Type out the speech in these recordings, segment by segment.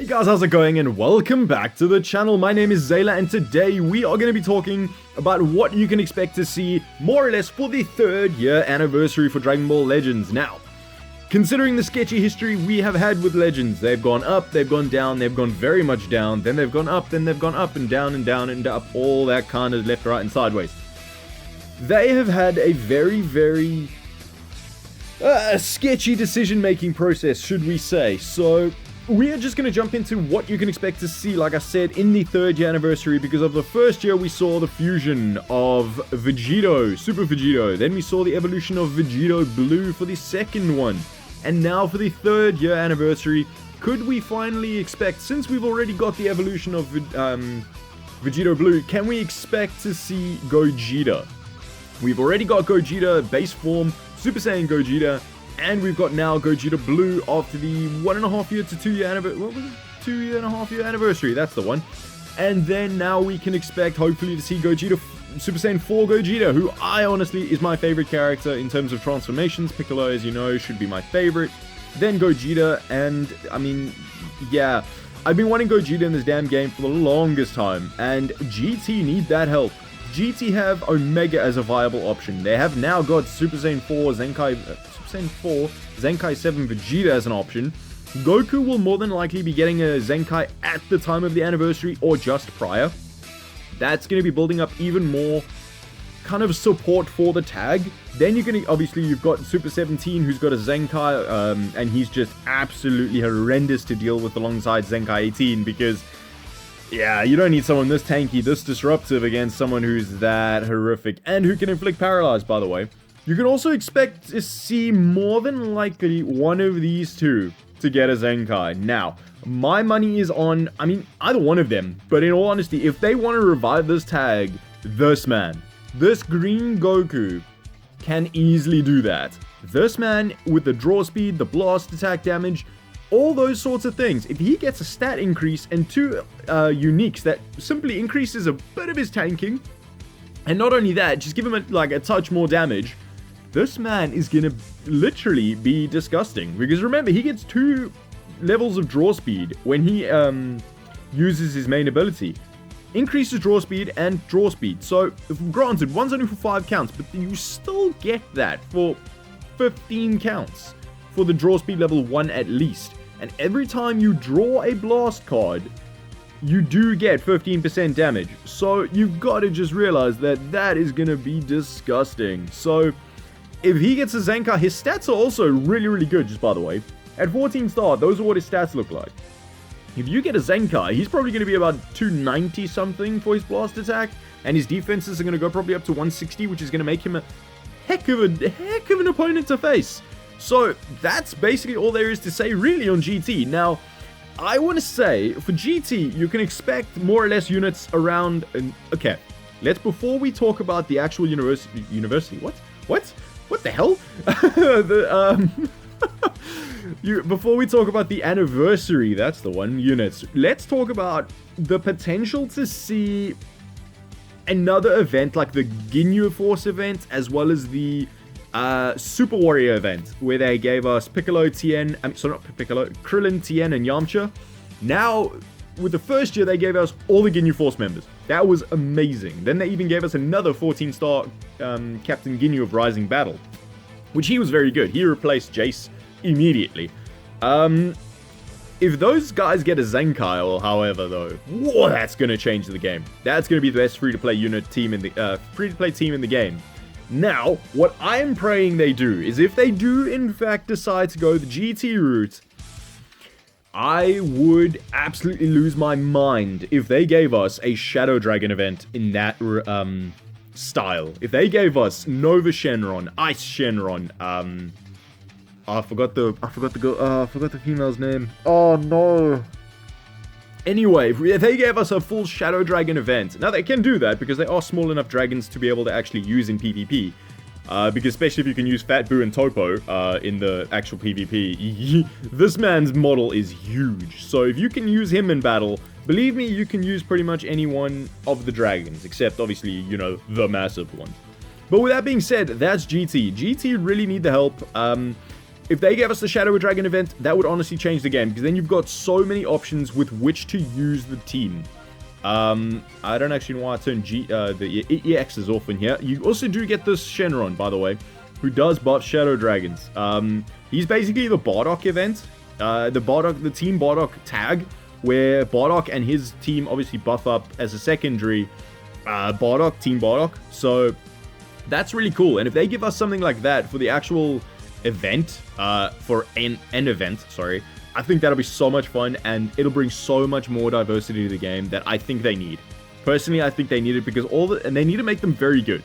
Hey guys, how's it going, and welcome back to the channel. My name is Zayla, and today we are going to be talking about what you can expect to see more or less for the 3rd year anniversary for Dragon Ball Legends. Now, considering the sketchy history we have had with Legends, they've gone up, they've gone down, they've gone very much down, then they've gone up, then they've gone up and down and down and up, all that kind of left, right and sideways. They have had a very sketchy decision-making process, should we say. So we are just going to jump into what you can expect to see, like I said, in the 3rd year anniversary, because of the 1st year we saw the fusion of Vegito, Super Vegito, then we saw the evolution of Vegito Blue for the 2nd one, and now for the 3rd year anniversary, could we finally expect, since we've already got the evolution of Vegito Blue, can we expect to see Gogeta? We've already got Gogeta base form, Super Saiyan Gogeta, and we've got now Gogeta Blue after the 1.5 year to 2 year anniversary. What was it? 2.5 year anniversary, that's the one. And then now we can expect, hopefully, to see Gogeta, Super Saiyan 4 Gogeta, who I honestly is my favorite character in terms of transformations. Piccolo, as you know, should be my favorite. Then Gogeta, and I mean, yeah, I've been wanting Gogeta in this damn game for the longest time, and GT need that help. GT have Omega as a viable option. They have now got Super Saiyan 4 Zenkai 7 Vegeta as an option. Goku will more than likely be getting a Zenkai at the time of the anniversary or just prior. That's going to be building up even more kind of support for the tag. Then you're going to, obviously, you've got Super 17 who's got a Zenkai, and he's just absolutely horrendous to deal with alongside Zenkai 18 because, yeah, you don't need someone this tanky, this disruptive against someone who's that horrific and who can inflict paralyze, by the way. You can also expect to see more than likely one of these two to get a Zenkai. Now, my money is on, I mean, either one of them. But in all honesty, if they want to revive this tag, this man, this green Goku can easily do that. This man, with the draw speed, the blast attack damage, all those sorts of things. If he gets a stat increase and 2 uniques that simply increases a bit of his tanking, and not only that, just give him a touch more damage, this man is gonna literally be disgusting. Because remember, he gets 2 levels of draw speed when he uses his main ability. Increases draw speed and draw speed. So, granted, one's only for 5 counts, but you still get that for 15 counts. For the draw speed level 1 at least. And every time you draw a blast card, you do get 15% damage. So you've got to just realize that that is going to be disgusting. So if he gets a Zenkai, his stats are also really good, just by the way. At 14 star, those are what his stats look like. If you get a Zenkai, he's probably going to be about 290 something for his blast attack. And his defenses are going to go probably up to 160, which is going to make him a heck of an opponent to face. So, that's basically all there is to say, really, on GT. Now, I want to say, for GT, you can expect more or less units around... okay, before we talk about the actual university... What the hell? Before we talk about the anniversary, that's the one, units, let's talk about the potential to see another event, like the Ginyu Force event, as well as the... Super Warrior event, where they gave us Piccolo, Tien, Krillin, Tien, and Yamcha. Now, with the 1st year, they gave us all the Ginyu Force members. That was amazing. Then they even gave us another 14-star Captain Ginyu of Rising Battle, which he was very good. He replaced Jace immediately. If those guys get a Zenkai, or however, though, whoa, that's going to change the game. That's going to be the best free-to-play team in the game. Now, what I'm praying they do is if they do in fact decide to go the GT route, I would absolutely lose my mind if they gave us a Shadow Dragon event in that style. If they gave us Nova Shenron, Ice Shenron, I forgot the female's name. Oh no. Anyway, if they gave us a full Shadow Dragon event, now they can do that because they are small enough dragons to be able to actually use in PvP. Because especially if you can use Fat Boo and Topo in the actual PvP, this man's model is huge. So if you can use him in battle, believe me, you can use pretty much any one of the dragons, except obviously, you know, the massive one. But with that being said, that's GT. GT really need the help. if they gave us the Shadow Dragon event, that would honestly change the game, because then you've got so many options with which to use the team. I don't actually know why I turned the EXs off in here. You also do get this Shenron, by the way, who does buff Shadow Dragons. He's basically the Bardock event, the Team Bardock tag, where Bardock and his team obviously buff up as a secondary Bardock, Team Bardock. So that's really cool. And if they give us something like that for the actual event, for an event, sorry, I think that'll be so much fun, and it'll bring so much more diversity to the game that I think they need. Personally, I think they need it because and they need to make them very good.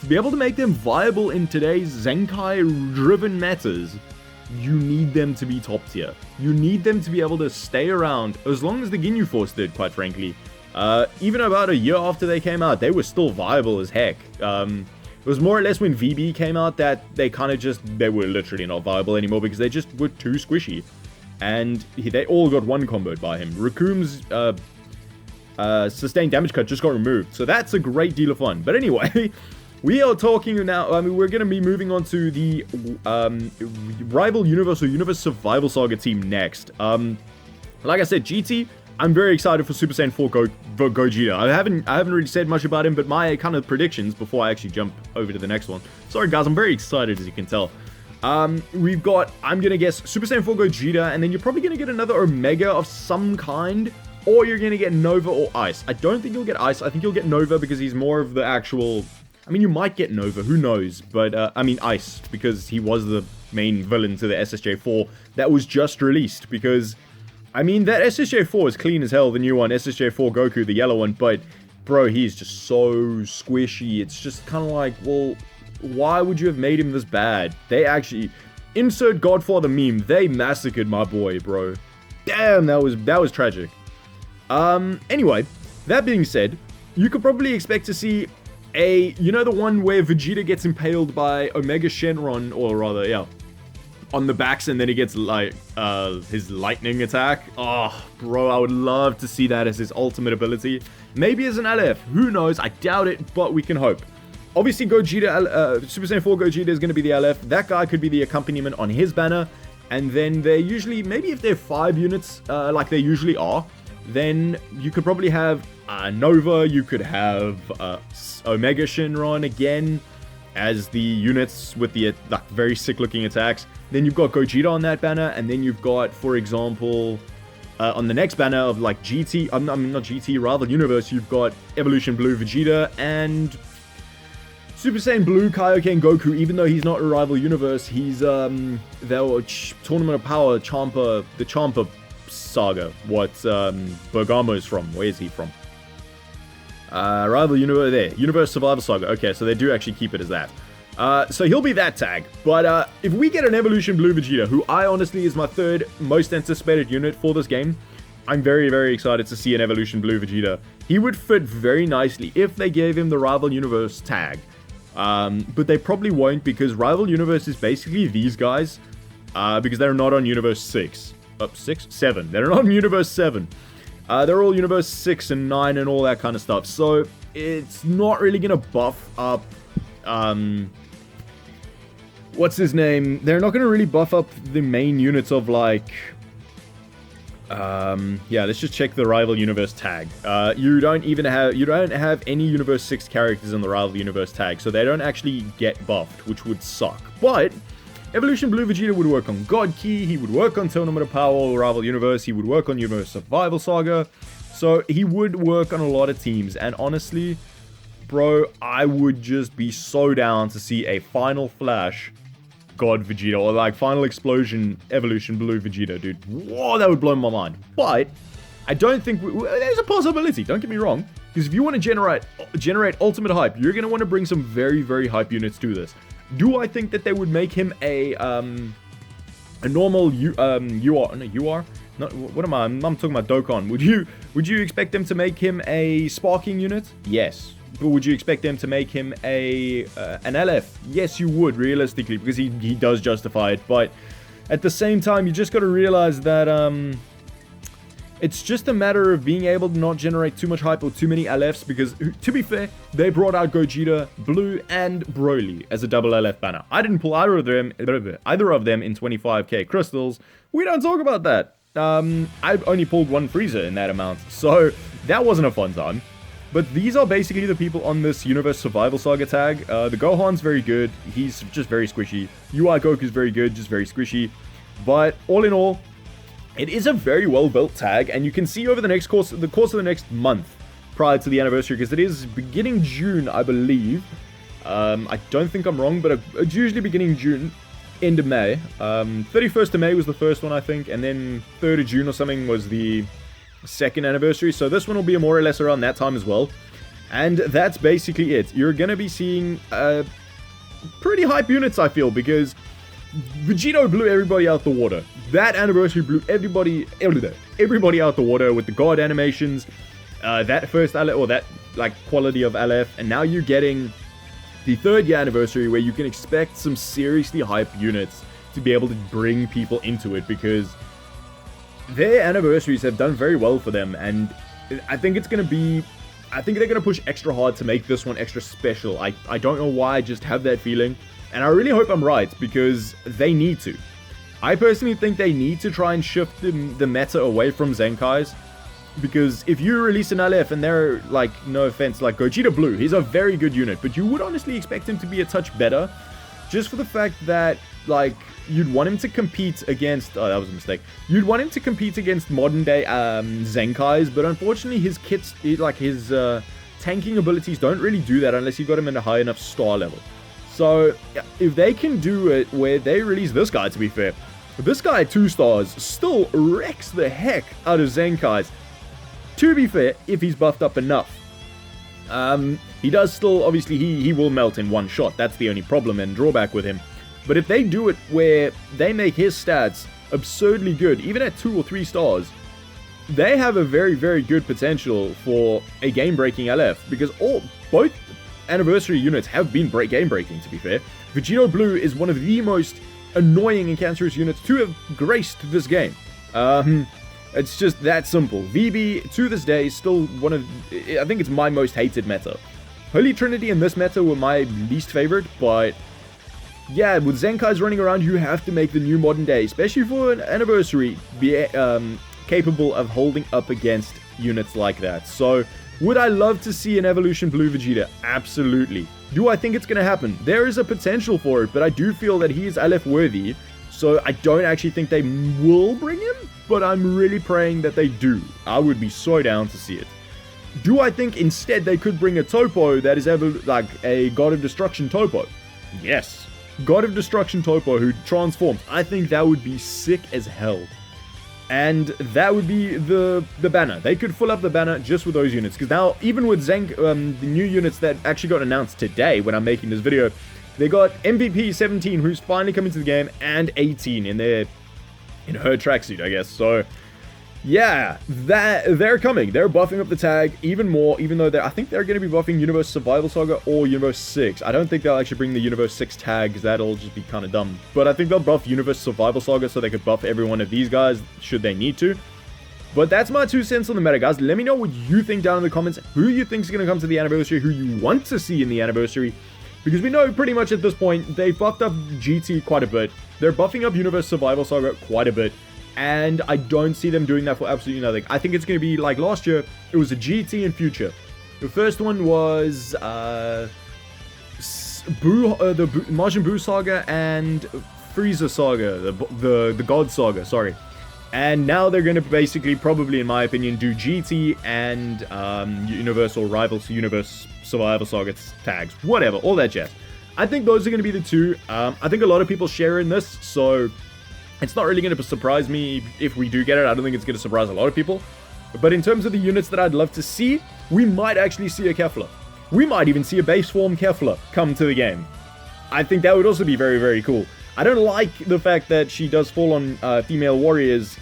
To be able to make them viable in today's Zenkai-driven metas, you need them to be top tier. You need them to be able to stay around as long as the Ginyu Force did, quite frankly. Even about a year after they came out, they were still viable as heck. It was more or less when VB came out that they were literally not viable anymore because they just were too squishy. And they all got one comboed by him. Raccoon's sustained damage cut just got removed. So that's a great deal of fun. But anyway, we are talking now, we're going to be moving on to the Rival Universe or Universe Survival Saga team next. Like I said, GT, I'm very excited for Super Saiyan 4 Gogeta. I haven't really said much about him, but my kind of predictions before I actually jump over to the next one. Sorry guys, I'm very excited as you can tell. We've got, I'm gonna guess, Super Saiyan 4 Gogeta, and then you're probably gonna get another Omega of some kind, or you're gonna get Nova or Ice. I don't think you'll get Ice, I think you'll get Nova because he's more of the actual, I mean, you might get Nova, who knows, but, I mean Ice, because he was the main villain to the SSJ4 that was just released, because, I mean, that SSJ4 is clean as hell, the new one, SSJ4 Goku, the yellow one, but, bro, he's just so squishy, it's just kind of like, well, why would you have made him this bad? They actually, insert Godfather meme, they massacred my boy, bro. Damn, that was tragic. Anyway, that being said, you could probably expect to see you know the one where Vegeta gets impaled by Omega Shenron, or rather, yeah, on the backs, and then he gets, like, his lightning attack? Oh, bro, I would love to see that as his ultimate ability. Maybe as an LF, who knows, I doubt it, but we can hope. Obviously, Gogeta, Super Saiyan 4 Gogeta is going to be the LF. That guy could be the accompaniment on his banner. And then they're usually, maybe if they're 5 units, like they usually are, then you could probably have Nova, you could have Omega Shenron again as the units with the like, very sick-looking attacks. Then you've got Gogeta on that banner, and then you've got, for example, on the next banner of like GT, I mean not GT, Rival Universe, you've got Evolution Blue Vegeta and Super Saiyan Blue Kaioken Goku. Even though he's not a Rival Universe, he's Tournament of Power Champa, the Champa saga, what Bergamo is from. Where is he from? Rival Universe, there, Universe Survival Saga. Okay, so they do actually keep it as that. So he'll be that tag. But if we get an Evolution Blue Vegeta, who I honestly is my third most anticipated unit for this game, I'm very, very excited to see an Evolution Blue Vegeta. He would fit very nicely if they gave him the Rival Universe tag. But they probably won't, because Rival Universe is basically these guys, because they're not on Universe 6. 7. They're not on Universe 7. They're all Universe 6 and 9 and all that kind of stuff. So it's not really going to buff up, what's his name? They're not going to really buff up the main units of, like, yeah, let's just check the Rival Universe tag. You don't have any Universe 6 characters in the Rival Universe tag, so they don't actually get buffed, which would suck. But Evolution Blue Vegeta would work on God Key, he would work on Tournament of Power, Rival Universe, he would work on Universe Survival Saga, so he would work on a lot of teams, and honestly, bro, I would just be so down to see a Final Flash God Vegeta, or like Final Explosion Evolution Blue Vegeta, dude. Whoa, that would blow my mind. But I don't think there's a possibility, don't get me wrong, because if you want to generate ultimate hype, you're going to want to bring some very, very hype units to this. Do I think that they would make him a normal UR? No, what am I? I'm talking about Dokkan. Would you expect them to make him a sparking unit? Yes. But would you expect them to make him an LF? Yes, you would, realistically, because he does justify it. But at the same time, you just got to realize that It's just a matter of being able to not generate too much hype or too many LFs, because, to be fair, they brought out Gogeta, Blue, and Broly as a double LF banner. I didn't pull either of them in 25k crystals. We don't talk about that. I only pulled one Frieza in that amount, so that wasn't a fun time. But these are basically the people on this Universe Survival Saga tag. The Gohan's very good. He's just very squishy. UI Goku's very good, just very squishy. But all in all, it is a very well-built tag, and you can see over the course of the next month prior to the anniversary, because it is beginning June, I believe. I don't think I'm wrong, but it's usually beginning June, end of May. 31st of May was the first one, I think, and then 3rd of June or something was the second anniversary, so this one will be more or less around that time as well. And that's basically it. You're going to be seeing pretty hype units, I feel, because Vegito blew everybody out the water. That anniversary blew everybody out the water with the god animations, that first LF, or that like quality of LF, and now you're getting the 3rd year anniversary where you can expect some seriously hype units to be able to bring people into it, because their anniversaries have done very well for them, and I think they're going to push extra hard to make this one extra special. I don't know why, I just have that feeling. And I really hope I'm right, because they need to. I personally think they need to try and shift the meta away from Zenkais. Because if you release an LF and they're, like, no offense, like Gogeta Blue, he's a very good unit. But you would honestly expect him to be a touch better. Just for the fact that, like, you'd want him to compete against... Oh, that was a mistake. You'd want him to compete against modern-day Zenkais. But unfortunately, his kits, his tanking abilities don't really do that unless you got him in a high enough star level. So, if they can do it where they release this guy, to be fair, this guy at 2 stars still wrecks the heck out of Zenkais. To be fair, if he's buffed up enough. He does still, obviously, he will melt in one shot. That's the only problem and drawback with him. But if they do it where they make his stats absurdly good, even at 2 or 3 stars, they have a very, very good potential for a game-breaking LF. Because both anniversary units have been game-breaking, to be fair. Vegito Blue is one of the most annoying and cancerous units to have graced this game. It's just that simple. VB, to this day, is still one of... I think it's my most hated meta. Holy Trinity and this meta were my least favorite, but... yeah, with Zenkais running around, you have to make the new modern day, especially for an anniversary, be capable of holding up against units like that. So... would I love to see an Evolution Blue Vegeta? Absolutely. Do I think it's going to happen? There is a potential for it, but I do feel that he is LF worthy, so I don't actually think they will bring him, but I'm really praying that they do. I would be so down to see it. Do I think instead they could bring a Topo that is like a God of Destruction Topo? Yes. God of Destruction Topo who transforms. I think that would be sick as hell. And that would be the banner. They could fill up the banner just with those units. Because now, even with the new units that actually got announced today when I'm making this video, they got MVP 17, who's finally coming to the game, and 18 in her tracksuit, I guess. So, yeah, they're coming. They're buffing up the tag even more, even though I think they're going to be buffing Universe Survival Saga or Universe 6. I don't think they'll actually bring the Universe 6 tag, because that'll just be kind of dumb. But I think they'll buff Universe Survival Saga so they could buff every one of these guys, should they need to. But that's my 2 cents on the meta, guys. Let me know what you think down in the comments. Who you think is going to come to the anniversary, who you want to see in the anniversary. Because we know pretty much at this point, they buffed up GT quite a bit. They're buffing up Universe Survival Saga quite a bit. And I don't see them doing that for absolutely nothing. I think it's going to be like last year. It was a GT and Future. The first one was the Majin Buu Saga and Frieza Saga, the God Saga, sorry. And now they're going to basically, probably in my opinion, do GT and Universal Rivals Universe Survival Saga tags. Whatever, all that jazz. I think those are going to be the 2. I think a lot of people share in this, so... it's not really going to surprise me if we do get it. I don't think it's going to surprise a lot of people. But in terms of the units that I'd love to see, we might actually see a Kefla. We might even see a base form Kefla come to the game. I think that would also be very, very cool. I don't like the fact that she does fall on female warriors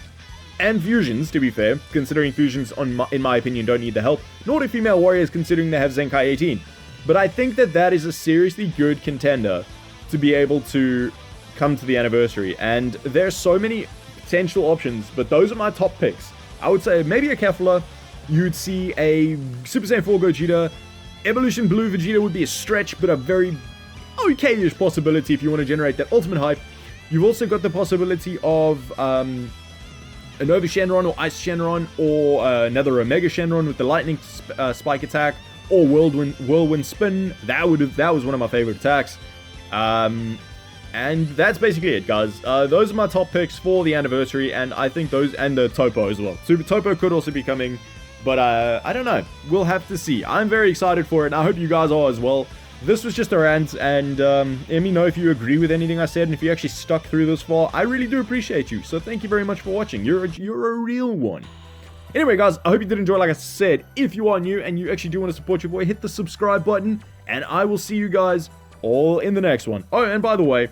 and fusions, to be fair, considering fusions, in my opinion, don't need the help. Nor do female warriors, considering they have Zenkai 18. But I think that is a seriously good contender to be able to... come to the anniversary, and there's so many potential options, but those are my top picks. I would say maybe a Kefla. You'd see a Super Saiyan 4 Gogeta. Evolution Blue Vegeta would be a stretch, but a very okay-ish possibility if you want to generate that ultimate hype. You've also got the possibility of a Nova Shenron or Ice Shenron, or another Omega Shenron with the Lightning Spike attack, or Whirlwind Spin. That was one of my favorite attacks. And that's basically it, guys. Those are my top picks for the anniversary, and I think those, and the Topo as well. Super Topo could also be coming, but I don't know. We'll have to see. I'm very excited for it, and I hope you guys are as well. This was just a rant, and let me know if you agree with anything I said, and if you actually stuck through this far. I really do appreciate you, so thank you very much for watching. You're a real one. Anyway, guys, I hope you did enjoy. Like I said, if you are new and you actually do want to support your boy, hit the subscribe button, and I will see you guys all in the next one. Oh, and by the way,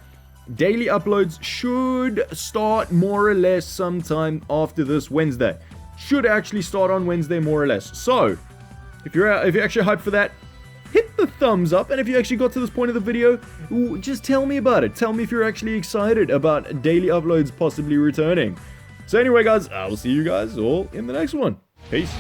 daily uploads should start more or less sometime after this Wednesday. Should actually start on Wednesday, more or less. So, if you're actually hyped for that, hit the thumbs up, and if you actually got to this point of the video, just tell me about it. Tell me if you're actually excited about daily uploads possibly returning. So anyway, guys, I will see you guys all in the next one. Peace.